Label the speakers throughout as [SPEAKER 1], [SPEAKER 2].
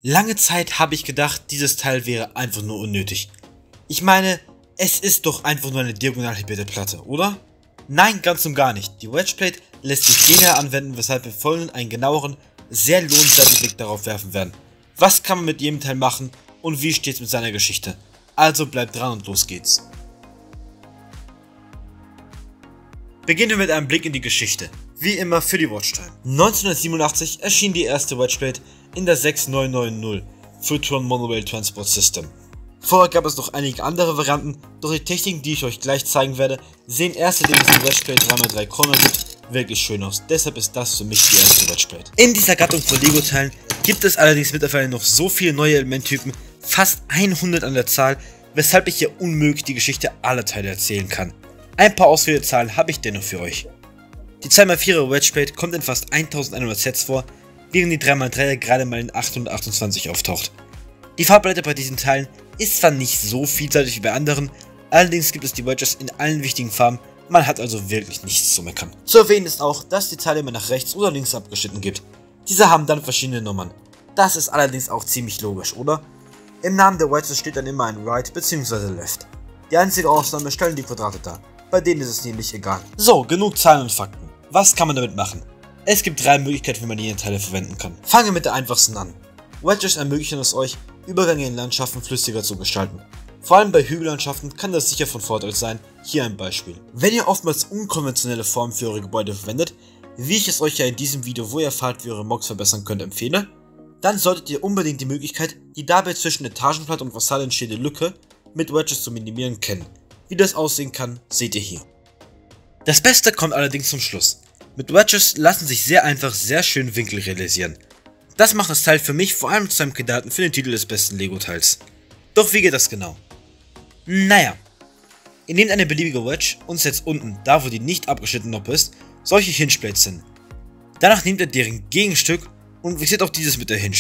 [SPEAKER 1] Lange Zeit habe ich gedacht, dieses Teil wäre einfach nur unnötig. Ich meine, es ist doch einfach nur eine diagonal halbierte Platte, oder? Nein, ganz und gar nicht. Die Wedgeplate lässt sich genial anwenden, weshalb wir folgenden einen genaueren, sehr lohnenswerten Blick darauf werfen werden. Was kann man mit jedem Teil machen und wie steht's mit seiner Geschichte? Also bleibt dran und los geht's. Beginnen wir mit einem Blick in die Geschichte. Wie immer für die Watchtime. 1987 erschien die erste Wedgeplate in der 6990 Photon Monorail Transport System. Vorher gab es noch einige andere Varianten, doch die Techniken, die ich euch gleich zeigen werde, sehen erst seitdem es die Wedgeplate 3x3 Corner gibt, wirklich schön aus. Deshalb ist das für mich die erste Wedgeplate. In dieser Gattung von Lego-Teilen gibt es allerdings mittlerweile noch so viele neue Elementtypen, fast 100 an der Zahl, weshalb ich hier unmöglich die Geschichte aller Teile erzählen kann. Ein paar ausführliche Zahlen habe ich dennoch für euch. Die 2x4er Wedgeplate kommt in fast 1100 Sets vor, während die 3x3er gerade mal in 828 auftaucht. Die Farbpalette bei diesen Teilen ist zwar nicht so vielseitig wie bei anderen, allerdings gibt es die Wedges in allen wichtigen Farben, man hat also wirklich nichts zu meckern. Zu erwähnen ist auch, dass die Teile immer nach rechts oder links abgeschnitten gibt. Diese haben dann verschiedene Nummern. Das ist allerdings auch ziemlich logisch, oder? Im Namen der Wedges steht dann immer ein Right bzw. Left. Die einzige Ausnahme stellen die Quadrate dar, bei denen ist es nämlich egal. So, genug Zahlen und Fakten. Was kann man damit machen? Es gibt drei Möglichkeiten, wie man die Teile verwenden kann. Fangen wir mit der einfachsten an. Wedges ermöglichen es euch, Übergänge in Landschaften flüssiger zu gestalten. Vor allem bei Hügellandschaften kann das sicher von Vorteil sein, hier ein Beispiel. Wenn ihr oftmals unkonventionelle Formen für eure Gebäude verwendet, wie ich es euch ja in diesem Video, wo ihr erfahrt, wie ihr eure Mocks verbessern könnt, empfehle, dann solltet ihr unbedingt die Möglichkeit, die dabei zwischen Etagenplatte und Fassade entstehende Lücke mit Wedges zu minimieren, kennen. Wie das aussehen kann, seht ihr hier. Das Beste kommt allerdings zum Schluss. Mit Wedges lassen sich sehr einfach sehr schön Winkel realisieren. Das macht das Teil für mich vor allem zu einem Kandidaten für den Titel des besten Lego-Teils. Doch wie geht das genau? Naja, ihr nehmt eine beliebige Wedge und setzt unten, da wo die nicht abgeschnittene Noppe ist, solche Hinge-Plates hin. Danach nehmt ihr deren Gegenstück und fixiert auch dieses mit der Hinge.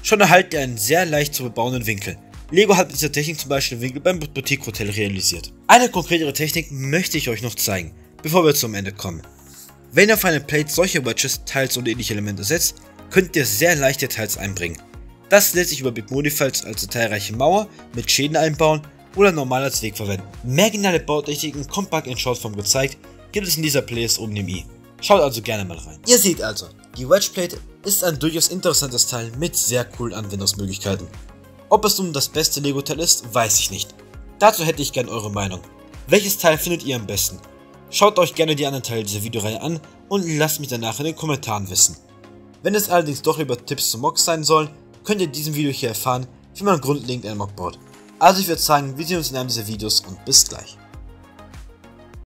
[SPEAKER 1] Schon erhaltet ihr einen sehr leicht zu bebauenden Winkel. Lego hat mit dieser Technik zum Beispiel den Winkel beim Boutique Hotel realisiert. Eine konkretere Technik möchte ich euch noch zeigen, bevor wir zum Ende kommen. Wenn ihr auf eine Plate solche Wedges, Teils oder ähnliche Elemente setzt, könnt ihr sehr leicht Details einbringen. Das lässt sich über Big Modifiers als detailreiche Mauer mit Schäden einbauen oder normal als Weg verwenden. Mehr geniale Bautechniken kompakt in Shortform gezeigt gibt es in dieser Playlist oben im i. Schaut also gerne mal rein. Ihr seht also, die Wedgeplate ist ein durchaus interessantes Teil mit sehr coolen Anwendungsmöglichkeiten. Ob es nun das beste Lego-Teil ist, weiß ich nicht. Dazu hätte ich gerne eure Meinung. Welches Teil findet ihr am besten? Schaut euch gerne die anderen Teile dieser Videoreihe an und lasst mich danach in den Kommentaren wissen. Wenn es allerdings doch lieber Tipps zu Mocks sein sollen, könnt ihr in diesem Video hier erfahren, wie man grundlegend einen Mock baut. Also ich würde sagen, wir sehen uns in einem dieser Videos und bis gleich.